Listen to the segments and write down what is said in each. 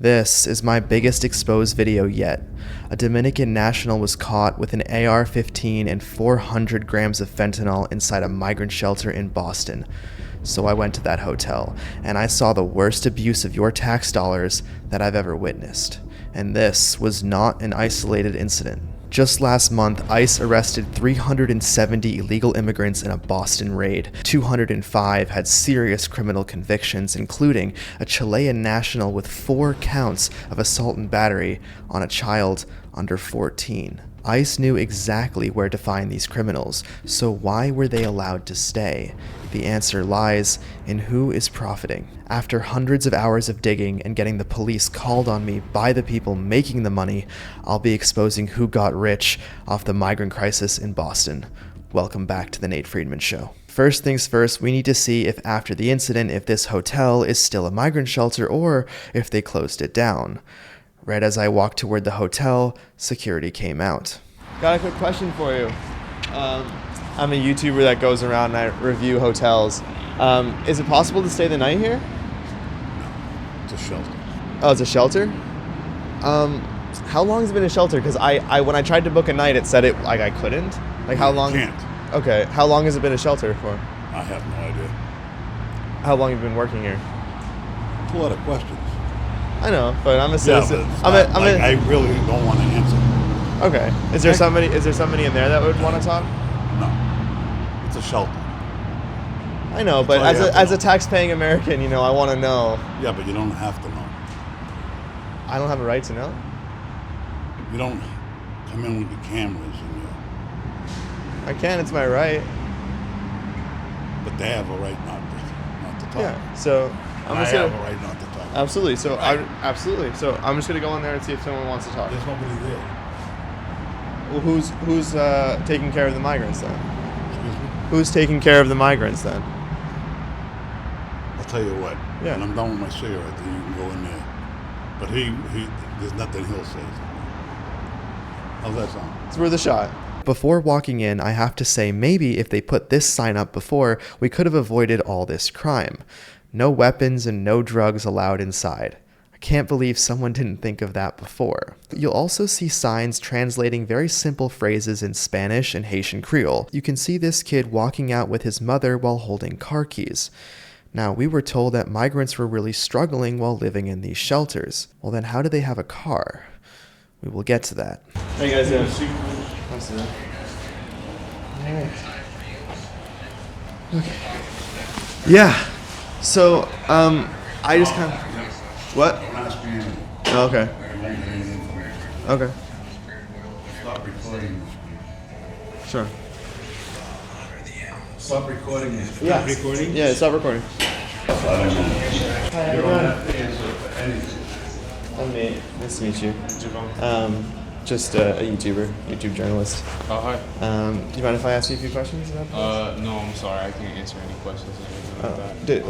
This is my biggest exposed video yet. A Dominican national was caught with an AR-15 and 400 grams of fentanyl inside a migrant shelter in Boston. So I went to that hotel, and I saw the worst abuse of your tax dollars that I've ever witnessed. And this was not an isolated incident. Just last month, ICE arrested 370 illegal immigrants in a Boston raid. 205 had serious criminal convictions, including a Chilean national with 4 counts of assault and battery on a child under 14. ICE knew exactly where to find these criminals, so why were they allowed to stay? The answer lies in who is profiting. After hundreds of hours of digging and getting the police called on me by the people making the money, I'll be exposing who got rich off the migrant crisis in Boston. Welcome back to the Nate Friedman Show. First things first, we need to see if after the incident, if this hotel is still a migrant shelter or if they closed it down. Right as I walked toward the hotel, security came out. Got a quick question for you. I'm a YouTuber that goes around and I review hotels. Is it possible to stay the night here? It's a shelter. Oh, it's a shelter? How long has it been a shelter? Because I when I tried to book a night, it said it like I couldn't. Like how long? You can't. Okay, how long has it been a shelter for? I have no idea. How long have you been working here? A lot of questions. I know, but I'm a citizen. Yeah, but I really don't want to answer. Okay. Is there somebody in there that would want to talk? No. It's a shelter. I know, but as a tax-paying American, you know, I want to know. Yeah, but you don't have to know. I don't have a right to know? You don't come in with your cameras and I can, it's my right. but they have a right not to talk. Yeah, so I have a right not to talk. Absolutely. So Right. Absolutely. So I'm just gonna go in there and see if someone wants to talk. There's nobody there. Well, who's taking care of the migrants then? Excuse me? Who's taking care of the migrants then? I'll tell you what. Yeah. When I'm done with my cigarette, then you can go in there. But he there's nothing he'll say. How's that sound? It's worth a shot. Before walking in, I have to say maybe if they put this sign up before, we could have avoided all this crime. No weapons and no drugs allowed inside. I can't believe someone didn't think of that before. You'll also see signs translating very simple phrases in Spanish and Haitian Creole. You can see this kid walking out with his mother while holding car keys. Now, we were told that migrants were really struggling while living in these shelters. Well, then how do they have a car? We will get to that. How you guys doing? Okay. Yeah. So, I just kind of... What? Oh, okay. Okay. Stop recording. Sure. Stop recording. Yeah. Recording? Yeah, stop recording. I don't know. Hi, You don't have to answer for anything. I'm Nate. Nice to meet you. Just a YouTube journalist. Oh, hi. Do you mind if I ask you a few questions about this? No, I'm sorry. I can't answer any questions or anything like that.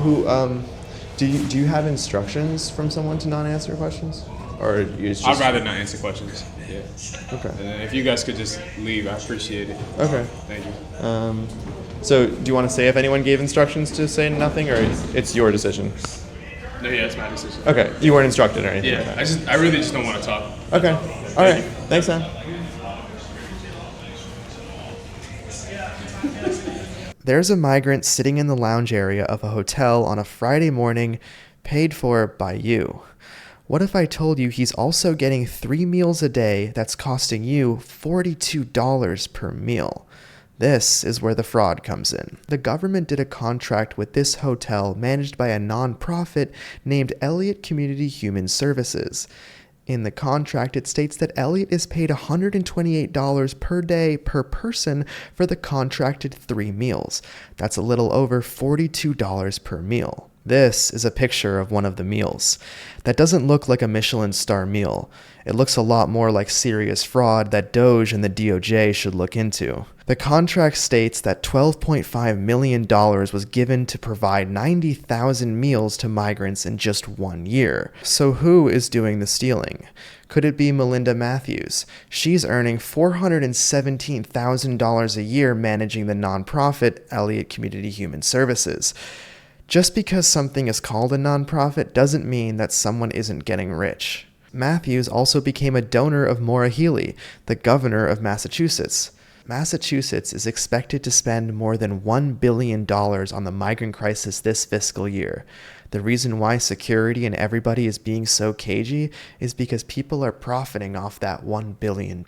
Do you have instructions from someone to not answer questions? Or you just... I'd rather not answer questions. Yeah. Okay. And then if you guys could just leave, I appreciate it. Okay. Thank you. So do you want to say if anyone gave instructions to say nothing, or it's your decision? No, yeah, it's my decision. Okay. You weren't instructed or anything like Yeah, that? I really just don't want to talk. Okay. All right. Thanks, man. There's a migrant sitting in the lounge area of a hotel on a Friday morning, paid for by you. What if I told you he's also getting 3 meals a day that's costing you $42 per meal? This is where the fraud comes in. The government did a contract with this hotel managed by a nonprofit named Elliott Community Human Services. In the contract, it states that Elliott is paid $128 per day per person for the contracted 3 meals. That's a little over $42 per meal. This is a picture of one of the meals. That doesn't look like a Michelin star meal. It looks a lot more like serious fraud that Doge and the DOJ should look into. The contract states that $12.5 million was given to provide 90,000 meals to migrants in just 1 year. So who is doing the stealing? Could it be Melinda Matthews? She's earning $417,000 a year managing the nonprofit Elliott Community Human Services. Just because something is called a nonprofit doesn't mean that someone isn't getting rich. Matthews also became a donor of Maura Healey, the governor of Massachusetts. Massachusetts is expected to spend more than $1 billion on the migrant crisis this fiscal year. The reason why security and everybody is being so cagey is because people are profiting off that $1 billion,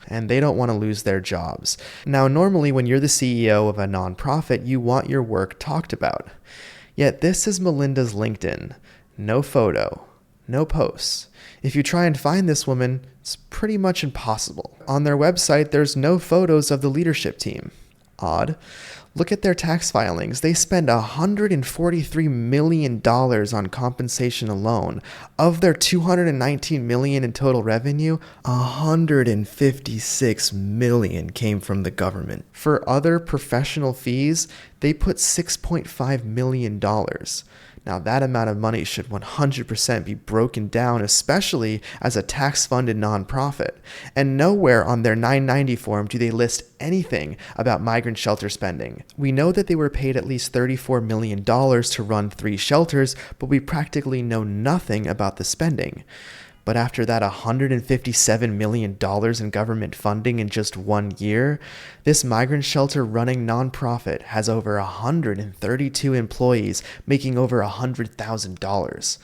and they don't want to lose their jobs. Now, normally when you're the CEO of a nonprofit, you want your work talked about. Yet this is Melinda's LinkedIn. No photo, no posts. If you try and find this woman, it's pretty much impossible. On their website, there's no photos of the leadership team. Odd. Look at their tax filings. They spend $143 million on compensation alone. Of their $219 million in total revenue, $156 million came from the government. For other professional fees, they put $6.5 million. Now, that amount of money should 100% be broken down, especially as a tax-funded nonprofit. And nowhere on their 990 form do they list anything about migrant shelter spending. We know that they were paid at least $34 million to run 3 shelters, but we practically know nothing about the spending. But after that $157 million in government funding in just 1 year, this migrant shelter running nonprofit has over 132 employees making over $100,000.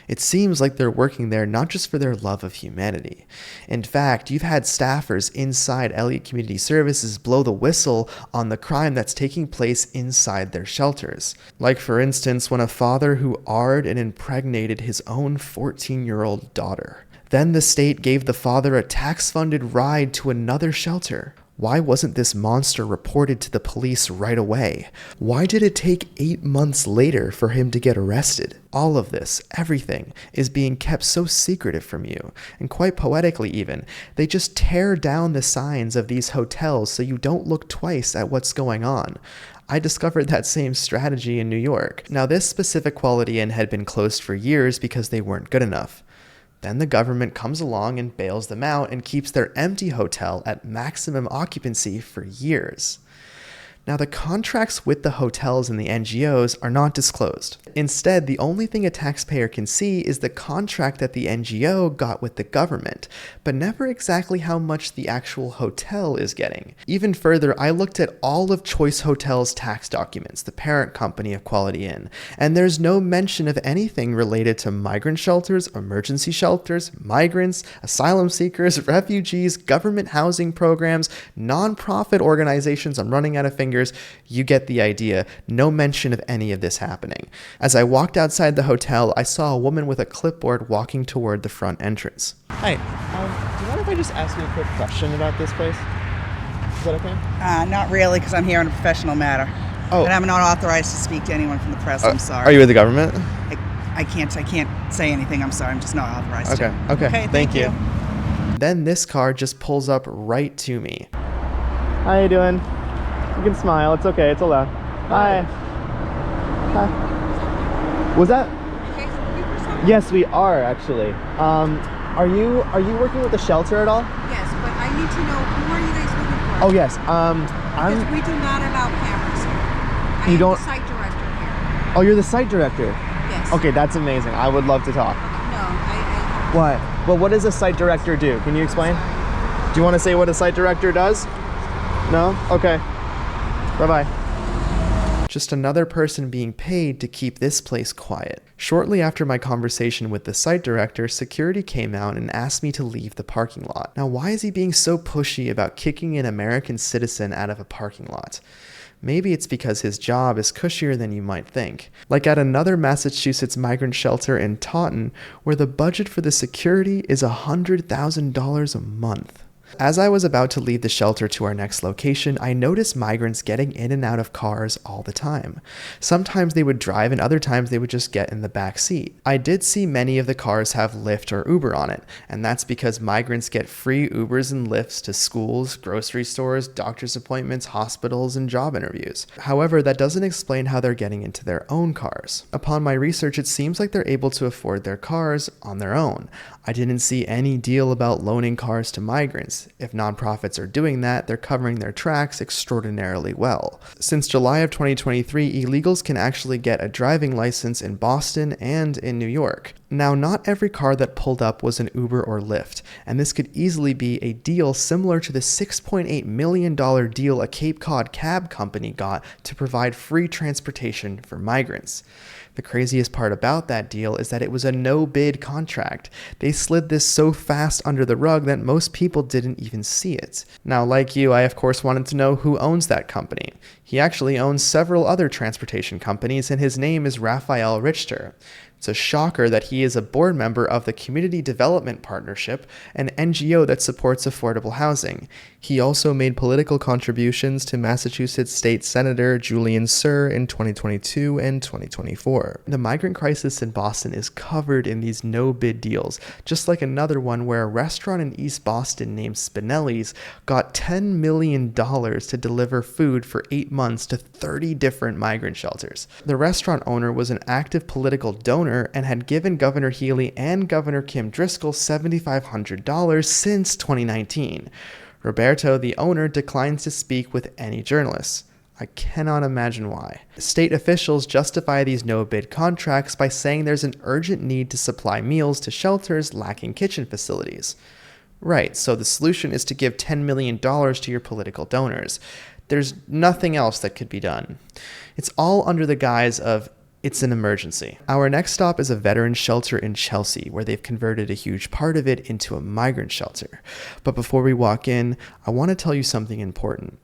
It seems like they're working there not just for their love of humanity. In fact, you've had staffers inside Elliott Community Services blow the whistle on the crime that's taking place inside their shelters. Like, for instance, when a father who AR'd and impregnated his own 14-year-old daughter. Then the state gave the father a tax-funded ride to another shelter. Why wasn't this monster reported to the police right away? Why did it take 8 months later for him to get arrested? All of this, everything, is being kept so secretive from you, and quite poetically even. They just tear down the signs of these hotels so you don't look twice at what's going on. I discovered that same strategy in New York. Now, this specific Quality Inn had been closed for years because they weren't good enough. Then the government comes along and bails them out and keeps their empty hotel at maximum occupancy for years. Now, the contracts with the hotels and the NGOs are not disclosed. Instead, the only thing a taxpayer can see is the contract that the NGO got with the government, but never exactly how much the actual hotel is getting. Even further, I looked at all of Choice Hotels' tax documents, the parent company of Quality Inn, and there's no mention of anything related to migrant shelters, emergency shelters, migrants, asylum seekers, refugees, government housing programs, nonprofit organizations. I'm running out of fingers. You get the idea. No mention of any of this happening. As I walked outside the hotel, I saw a woman with a clipboard walking toward the front entrance. Hi, do you mind if I just ask you a quick question about this place? Is that okay? Not really, because I'm here on a professional matter. Oh. But I'm not authorized to speak to anyone from the press. I'm sorry. Are you with the government? I can't say anything. I'm sorry. I'm just not authorized to. Okay. Thank you. Then this car just pulls up right to me. How you doing? You can smile. It's okay. It's allowed. Hi. Hi. Was that? Yes, we are actually. Are you working with the shelter at all? Yes, but I need to know, who are you guys looking for? Oh yes. Because we do not allow cameras here. You don't- I'm the site director here. Oh, you're the site director. Yes. Okay, that's amazing. I would love to talk. No, I What? Well, what does a site director do? Can you explain? Do you want to say what a site director does? No? Okay. Bye-bye. Just another person being paid to keep this place quiet. Shortly after my conversation with the site director, security came out and asked me to leave the parking lot. Now, why is he being so pushy about kicking an American citizen out of a parking lot? Maybe it's because his job is cushier than you might think. Like at another Massachusetts migrant shelter in Taunton, where the budget for the security is $100,000 a month. As I was about to leave the shelter to our next location, I noticed migrants getting in and out of cars all the time. Sometimes they would drive and other times they would just get in the back seat. I did see many of the cars have Lyft or Uber on it, and that's because migrants get free Ubers and Lyfts to schools, grocery stores, doctor's appointments, hospitals, and job interviews. However, that doesn't explain how they're getting into their own cars. Upon my research, it seems like they're able to afford their cars on their own. I didn't see any deal about loaning cars to migrants. means if nonprofits are doing that, they're covering their tracks extraordinarily well. Since July of 2023, illegals can actually get a driving license in Boston and in New York. Now, not every car that pulled up was an Uber or Lyft, and this could easily be a deal similar to the $6.8 million deal a Cape Cod cab company got to provide free transportation for migrants. The craziest part about that deal is that it was a no-bid contract. They slid this so fast under the rug that most people didn't even see it. Now, like you, I of course wanted to know who owns that company. He actually owns several other transportation companies, and his name is Raphael Richter. It's a shocker that he is a board member of the Community Development Partnership, an NGO that supports affordable housing. He also made political contributions to Massachusetts State Senator Julian Sir in 2022 and 2024. The migrant crisis in Boston is covered in these no-bid deals, just like another one where a restaurant in East Boston named Spinelli's got $10 million to deliver food for 8 months to 30 different migrant shelters. The restaurant owner was an active political donor and had given Governor Healy and Governor Kim Driscoll $7,500 since 2019. Roberto, the owner, declines to speak with any journalists. I cannot imagine why. State officials justify these no-bid contracts by saying there's an urgent need to supply meals to shelters lacking kitchen facilities. Right, so the solution is to give $10 million to your political donors. There's nothing else that could be done. It's all under the guise of it's an emergency. Our next stop is a veterans shelter in Chelsea, where they've converted a huge part of it into a migrant shelter. But before we walk in, I want to tell you something important.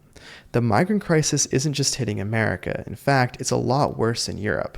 The migrant crisis isn't just hitting America. In fact, it's a lot worse in Europe.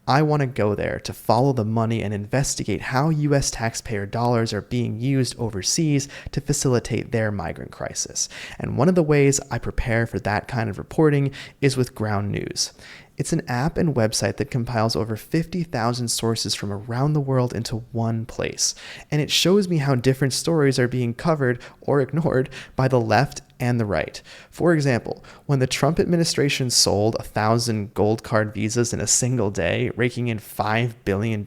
I want to go there to follow the money and investigate how U.S. taxpayer dollars are being used overseas to facilitate their migrant crisis. And one of the ways I prepare for that kind of reporting is with Ground News. It's an app and website that compiles over 50,000 sources from around the world into one place. And it shows me how different stories are being covered or ignored by the left and the right. For example, when the Trump administration sold 1,000 gold card visas in a single day, raking in $5 billion,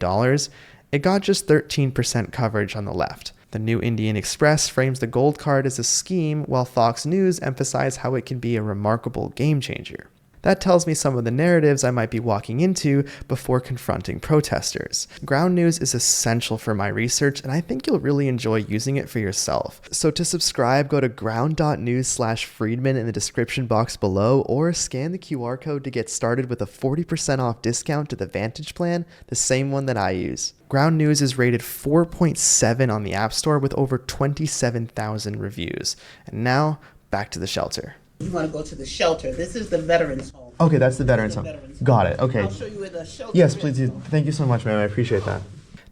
it got just 13% coverage on the left. The New Indian Express frames the gold card as a scheme, while Fox News emphasizes how it can be a remarkable game changer. That tells me some of the narratives I might be walking into before confronting protesters. Ground News is essential for my research, and I think you'll really enjoy using it for yourself. So to subscribe, go to ground.news/Friedman in the description box below, or scan the QR code to get started with a 40% off discount to the Vantage plan, the same one that I use. Ground News is rated 4.7 on the App Store with over 27,000 reviews. And now, back to the shelter. You want to go to the shelter. This is the veterans home. Okay, that's the veterans home. Got it. Okay. I'll show you where the shelter Yes, is. please do. Thank you so much, ma'am. I appreciate that.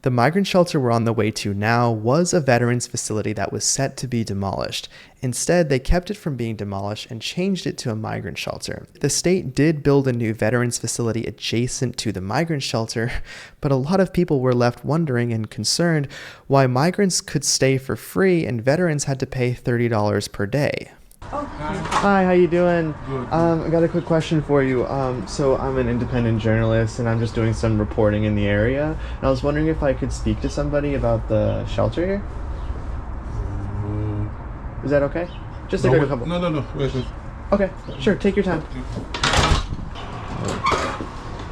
The migrant shelter we're on the way to now was a veterans facility that was set to be demolished. Instead, they kept it from being demolished and changed it to a migrant shelter. The state did build a new veterans facility adjacent to the migrant shelter, but a lot of people were left wondering and concerned why migrants could stay for free and veterans had to pay $30 per day. Hi, how you doing? I got a quick question for you. So I'm an independent journalist and I'm just doing some reporting in the area. And I was wondering if I could speak to somebody about the shelter here. Is that okay? Just a quick couple. No. Wait. Okay, sure. Take your time.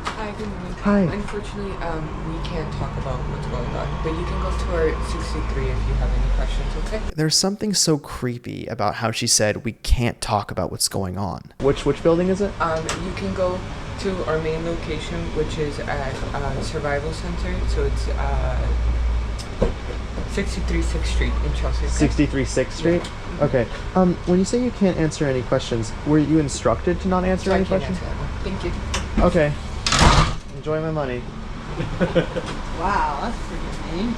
Hi, good morning. Hi. Unfortunately, we can't talk about what's going on, but you can go to our 63 if you have any questions, okay? There's something so creepy about how she said we can't talk about what's going on. Which building is it? You can go to our main location, which is at Survival Center, so it's 63 6th Street in Chelsea. 63 6th Street? Yeah. Okay. When you say you can't answer any questions, were you instructed to not answer So any I can't questions? answer that one. Thank you. Okay. Enjoy my money. Wow, that's pretty mean.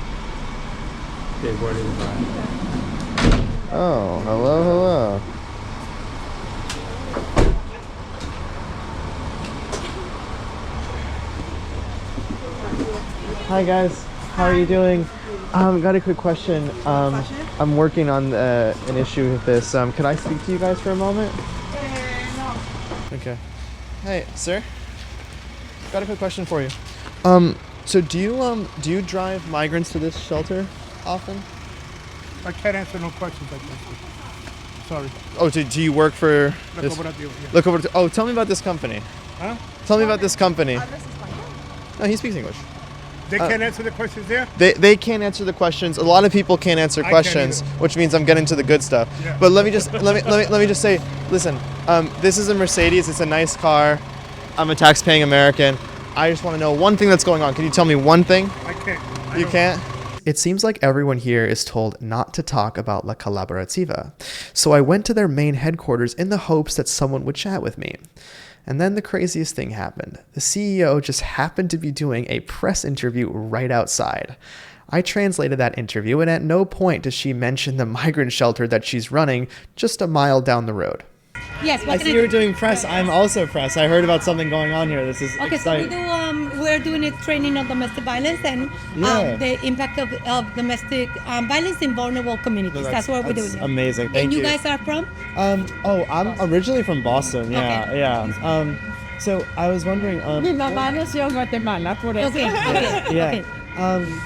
Oh, hello. Hi guys, how are you doing? Got a quick question. I'm working on an issue with this. Could I speak to you guys for a moment? No. Okay. Hey, sir. Got a quick question for you. So do you drive migrants to this shelter often? I can't answer no questions like this. Sorry. Oh, do you work for La this? cooperativa, yeah. Look over. Oh, tell me about this company. Huh? Tell me about this company. No, he speaks English. They can't answer the questions there? They can't answer the questions. A lot of people can't answer I can't questions, either. which means I'm getting to the good stuff. Yeah. But let me just say, listen, this is a Mercedes. It's a nice car. I'm a tax-paying American. I just want to know one thing that's going on. Can you tell me one thing? I can't. You can't? It seems like everyone here is told not to talk about La Colaborativa, so I went to their main headquarters in the hopes that someone would chat with me. And then the craziest thing happened. The CEO just happened to be doing a press interview right outside. I translated that interview, and at no point does she mention the migrant shelter that she's running just a mile down the road. Yes, I see you were doing press. I'm also press. I heard about something going on here. This is Okay, exciting. so we're doing a training on domestic violence and Yeah. the impact of domestic violence in vulnerable communities. That's what we're doing. Amazing. Thank And you. you guys are from? I'm originally from Boston. Yeah, Okay. yeah. So I was wondering. Mi mamá nació en Guatemala, por eso. Okay, okay, Yeah. okay.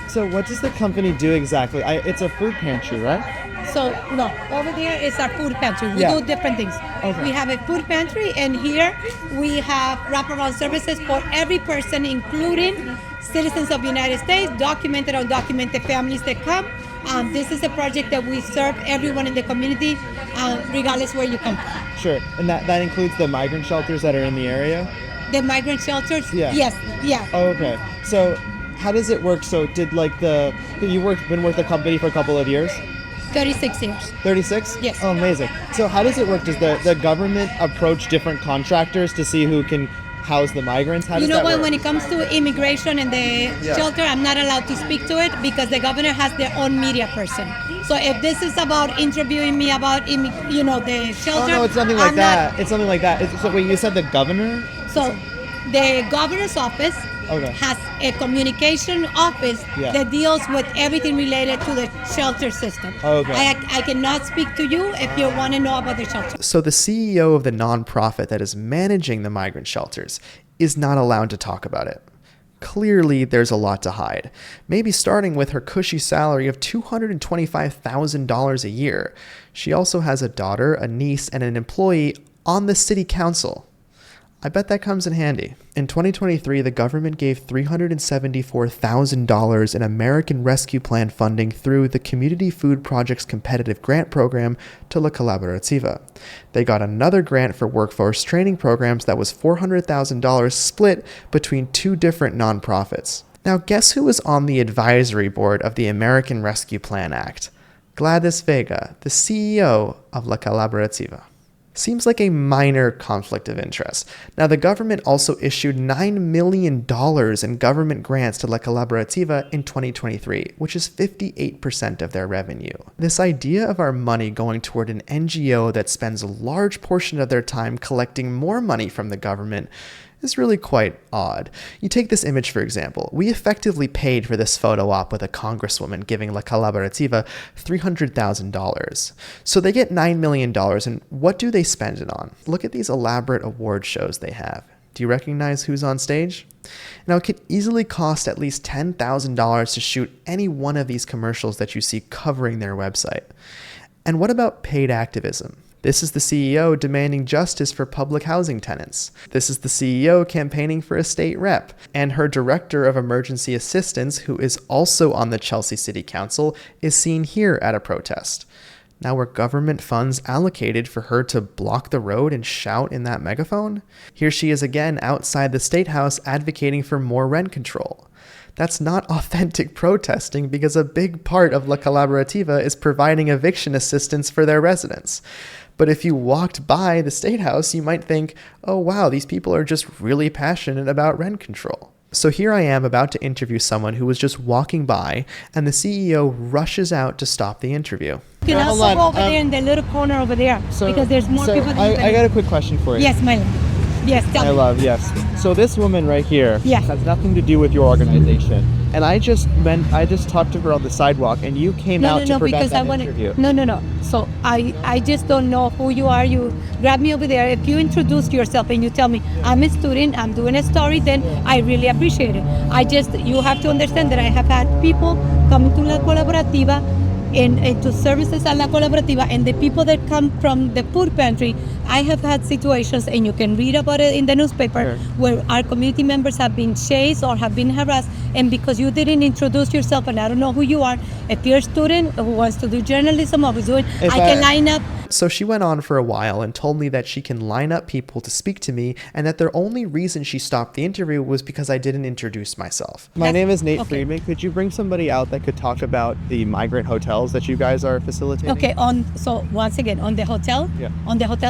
So what does the company do exactly? It's a food pantry, right? So, no, over there is our food pantry. We Yeah. do different things. Okay. We have a food pantry, and here we have wraparound services for every person, including citizens of the United States, documented or undocumented families that come. This is a project that we serve everyone in the community, regardless where you come from. Sure. And that includes the migrant shelters that are in the area? The migrant shelters? Yeah. Yes, yeah. Oh, okay. So how does it work? So did been with the company for a couple of years? 36 years. 36? Yes. Oh, amazing. So how does it work? Does the government approach different contractors to see who can house the migrants? How You does know that what? work? When it comes to immigration and the shelter, I'm not allowed to speak to it because the governor has their own media person. So if this is about interviewing me about, the Oh, shelter, no, it's nothing like I'm that. It's something like that. So wait, you said the governor? So the governor's office Okay. has a communication office Yeah. that deals with everything related to the shelter system. Okay. I cannot speak to you if you want to know about the shelter. So the CEO of the nonprofit that is managing the migrant shelters is not allowed to talk about it. Clearly, there's a lot to hide. Maybe starting with her cushy salary of $225,000 a year. She also has a daughter, a niece, and an employee on the city council. I bet that comes in handy. In 2023, the government gave $374,000 in American Rescue Plan funding through the Community Food Project's competitive grant program to La Colaborativa. They got another grant for workforce training programs that was $400,000 split between two different nonprofits. Now, guess who was on the advisory board of the American Rescue Plan Act? Gladys Vega, the CEO of La Colaborativa. Seems like a minor conflict of interest. Now, the government also issued $9 million in government grants to La Colaborativa in 2023, which is 58% of their revenue. This idea of our money going toward an NGO that spends a large portion of their time collecting more money from the government is really quite odd. You take this image, for example. We effectively paid for this photo op with a congresswoman giving La Colaborativa $300,000. So they get $9 million, and what do they spend it on? Look at these elaborate award shows they have. Do you recognize who's on stage? Now, it could easily cost at least $10,000 to shoot any one of these commercials that you see covering their website. And what about paid activism? This is the CEO demanding justice for public housing tenants. This is the CEO campaigning for a state rep. And her director of emergency assistance, who is also on the Chelsea City Council, is seen here at a protest. Now, were government funds allocated for her to block the road and shout in that megaphone? Here she is again outside the State House advocating for more rent control. That's not authentic protesting because a big part of La Colaborativa is providing eviction assistance for their residents. But if you walked by the State House, you might think, oh wow, these people are just really passionate about rent control. So here I am about to interview someone who was just walking by, and the CEO rushes out to stop the interview. You can also go over there in the little corner over there because there's more people than you I got a quick question for you. Yes, my love. Yes, tell me. Yes. So this woman right here Yeah. has nothing to do with your organization. And I just talked to her on the sidewalk, and you came out to prevent that interview. No. So I just don't know who you are. You grab me over there. If you introduce yourself and you tell me I'm a student, I'm doing a story, then I really appreciate it. You have to understand that I have had people coming to La Colaborativa into services a la colaborativa, and the people that come from the food pantry, I have had situations, and you can read about it in the newspaper, where our community members have been chased or have been harassed, and because you didn't introduce yourself, and I don't know who you are, if you're a student who wants to do journalism or who's doing, I can line up. So she went on for a while and told me that she can line up people to speak to me, and that the only reason she stopped the interview was because I didn't introduce myself. My name is Nate Friedman. Could you bring somebody out that could talk about the migrant hotels that you guys are facilitating? Okay, so once again, on the hotel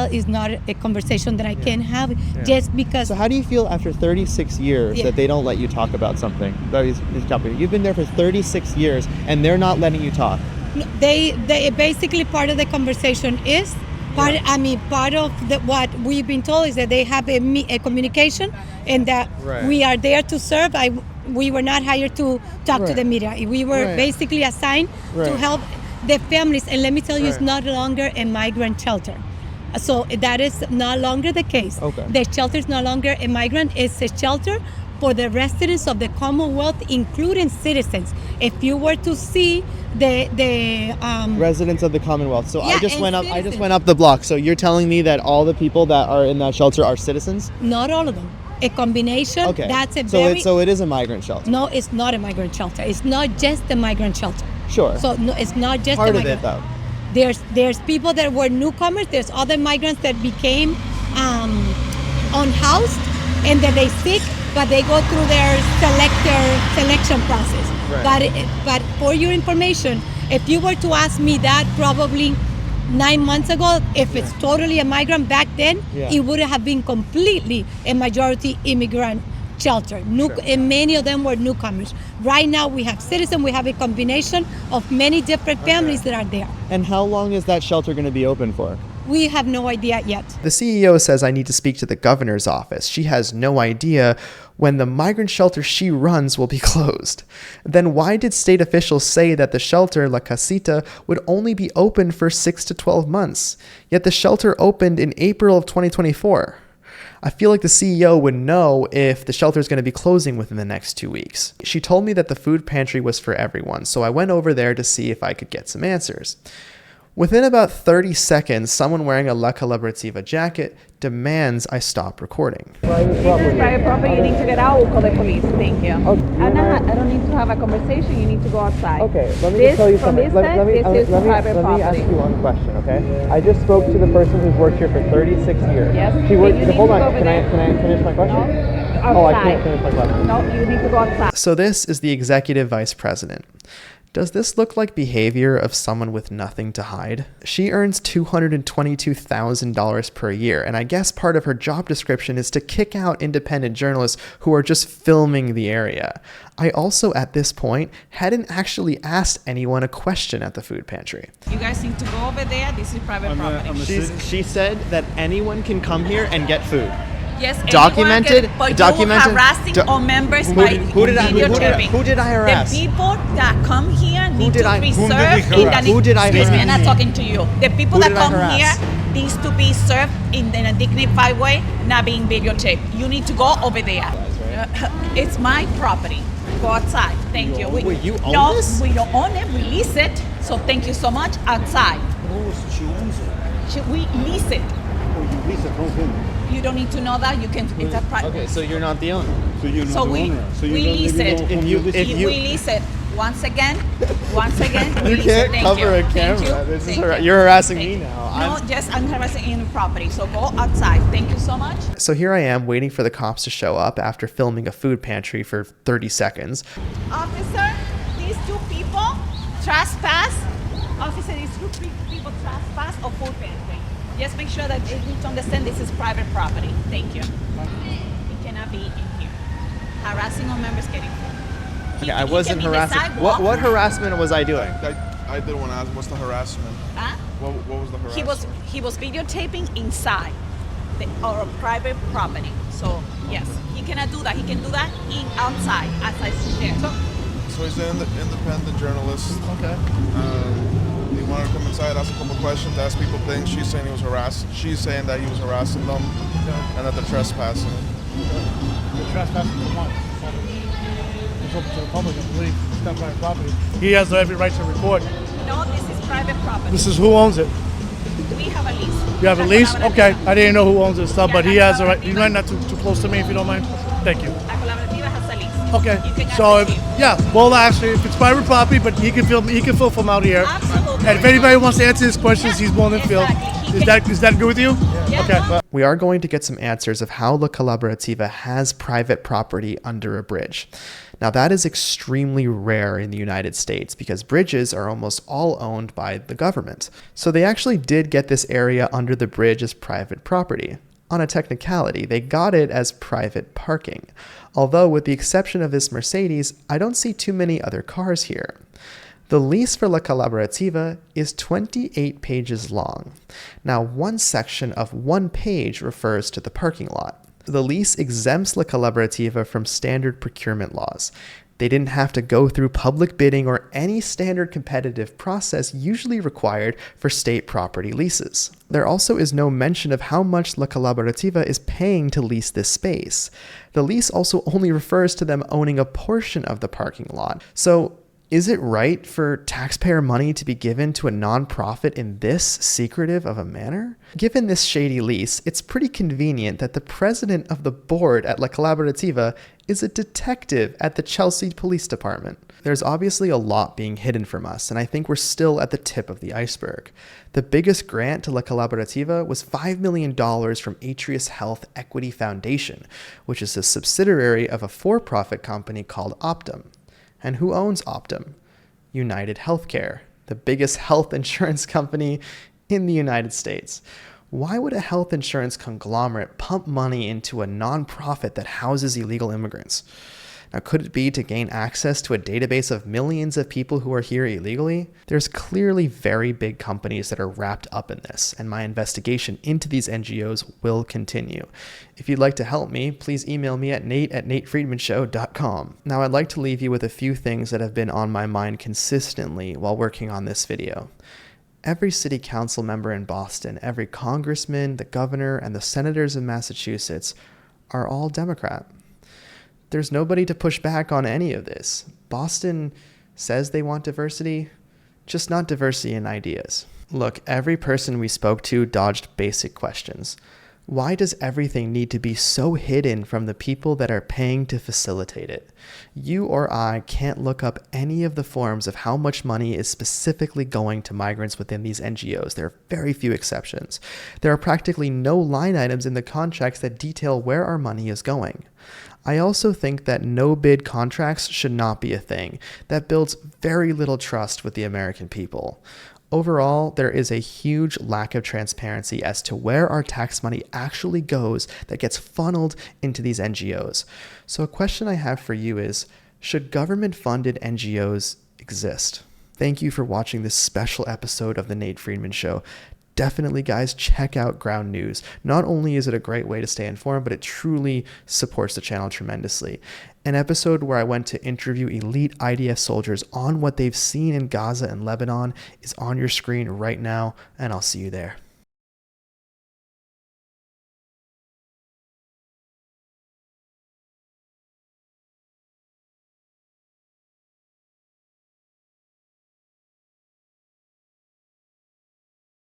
is not a conversation that I can have just because. So how do you feel after 36 years that they don't let you talk about something? You've been there for 36 years and they're not letting you talk. They basically, part of the conversation is part of what we've been told is that they have a communication, and that we are there to serve. We were not hired to talk to the media. We were basically assigned to help the families. And let me tell you, it's not longer a migrant shelter. So that is no longer the case. The shelter is no longer a migrant. It's a shelter for the residents of the Commonwealth, including citizens. If you were to see the residents of the Commonwealth. So I just went up the block. So you're telling me that all the people that are in that shelter are citizens? Not all of them. A combination. Okay. That's a so it is a migrant shelter. No, it's not a migrant shelter. It's not just a migrant shelter. Sure. So no, it's not just part a of migrant. it though. There's people that were newcomers. There's other migrants that became unhoused, and then they seek, but they go through their selection process. But for your information, if you were to ask me that probably 9 months ago, if it's totally a migrant back then, it would have been completely a majority immigrant shelter. And many of them were newcomers. Right now we have citizens, we have a combination of many different families that are there. And how long is that shelter going to be open for? We have no idea yet. The CEO says I need to speak to the governor's office. She has no idea when the migrant shelter she runs will be closed. Then why did state officials say that the shelter, La Casita, would only be open for 6 to 12 months? Yet the shelter opened in April of 2024. I feel like the CEO would know if the shelter is going to be closing within the next 2 weeks. She told me that the food pantry was for everyone, so I went over there to see if I could get some answers. Within about 30 seconds, someone wearing a La Colaborativa jacket demands I stop recording. This is private property. You need to get out. We'll call the police. Thank you. I don't need to have a conversation. You need to go outside. Okay, let me just tell you something. Let me ask you one question, okay? I just spoke to the person who's worked here for 36 years. Yes. Hold on. Can I finish my question? No. I can't finish my question. No, you need to go outside. So this is the executive vice president. Does this look like behavior of someone with nothing to hide? She earns $222,000 per year, and I guess part of her job description is to kick out independent journalists who are just filming the area. I also, at this point, hadn't actually asked anyone a question at the food pantry. You guys need to go over there. This is private property. She said that anyone can come here and get food. Yes, documented, but you harassing our members by videotaping. Who did I harass? The people that come here need to be served Who did I harass? Excuse me, I'm not talking to you. The people that come here needs to be served in a dignified way, not being videotaped. You need to go over there. It's my property. Go outside. Thank you. Wait, you own this? No, we don't own it. We lease it. So thank you so much. Outside. She owns it. We lease it. Oh, you lease it from him. You don't need to know that. You can. It's a private. Okay, so you're not the owner. So you're not So the we owner. So you lease it. We lease it. Once again, You can't cover a camera. You're harassing me now. No, just I'm harassing in the property. So go outside. Thank you so much. So here I am waiting for the cops to show up after filming a food pantry for 30 seconds. Officer, these two people trespass. Officer, these two people trespass or food pantry. Just make sure that they need to understand this is private property. Thank you. He cannot be in here. Harassing our members getting food. Okay, I wasn't harassing. What harassment was I doing? I did want to ask, what's the harassment? Huh? What was the harassment? He was videotaping inside our private property. So yes, he cannot do that. He can do that outside, as I suggest. So he's an independent journalist. Okay. He wanted to come inside, ask a couple questions, ask people things. She's saying She's saying that he was harassing them, and that they're trespassing. The trespassing for what? It's open to the public, I believe. It's not private property. He has every right to record. No, private property. This is who owns it? We have a lease. You have a La lease? colaborativa. Okay. I didn't know who owns this stuff, Yeah, but he la has a right. You colaborativa. might not too close to me if you don't mind. Thank you. La colaborativa has a lease. Okay. You can So ask the chief. yeah, well actually if it's private property, but he can fill from out here. Absolutely. And if anybody wants to answer his questions, Yeah, he's more than fill. exactly. Is that good with you? Yeah. Okay. We are going to get some answers of how La Colaborativa has private property under a bridge. Now, that is extremely rare in the United States because bridges are almost all owned by the government. So they actually did get this area under the bridge as private property. On a technicality, they got it as private parking. Although, with the exception of this Mercedes, I don't see too many other cars here. The lease for La Colaborativa is 28 pages long. Now, one section of one page refers to the parking lot. The lease exempts La Colaborativa from standard procurement laws. They didn't have to go through public bidding or any standard competitive process usually required for state property leases. There also is no mention of how much La Colaborativa is paying to lease this space. The lease also only refers to them owning a portion of the parking lot. So, is it right for taxpayer money to be given to a nonprofit in this secretive of a manner? Given this shady lease, it's pretty convenient that the president of the board at La Colaborativa is a detective at the Chelsea Police Department. There's obviously a lot being hidden from us, and I think we're still at the tip of the iceberg. The biggest grant to La Colaborativa was $5 million from Atrius Health Equity Foundation, which is a subsidiary of a for-profit company called Optum. And who owns Optum? United Healthcare, the biggest health insurance company in the United States. Why would a health insurance conglomerate pump money into a nonprofit that houses illegal immigrants? Now, could it be to gain access to a database of millions of people who are here illegally? There's clearly very big companies that are wrapped up in this, and my investigation into these NGOs will continue. If you'd like to help me, please email me at nate@natefriedmanshow.com. Now, I'd like to leave you with a few things that have been on my mind consistently while working on this video. Every city council member in Boston, every congressman, the governor, and the senators in Massachusetts are all Democrat. There's nobody to push back on any of this. Boston says they want diversity, just not diversity in ideas. Look, every person we spoke to dodged basic questions. Why does everything need to be so hidden from the people that are paying to facilitate it? You or I can't look up any of the forms of how much money is specifically going to migrants within these NGOs. There are very few exceptions. There are practically no line items in the contracts that detail where our money is going. I also think that no-bid contracts should not be a thing. That builds very little trust with the American people. Overall, there is a huge lack of transparency as to where our tax money actually goes that gets funneled into these NGOs. So a question I have for you is, should government-funded NGOs exist? Thank you for watching this special episode of The Nate Friedman Show. Definitely, guys, check out Ground News. Not only is it a great way to stay informed, but it truly supports the channel tremendously. An episode where I went to interview elite IDF soldiers on what they've seen in Gaza and Lebanon is on your screen right now, and I'll see you there.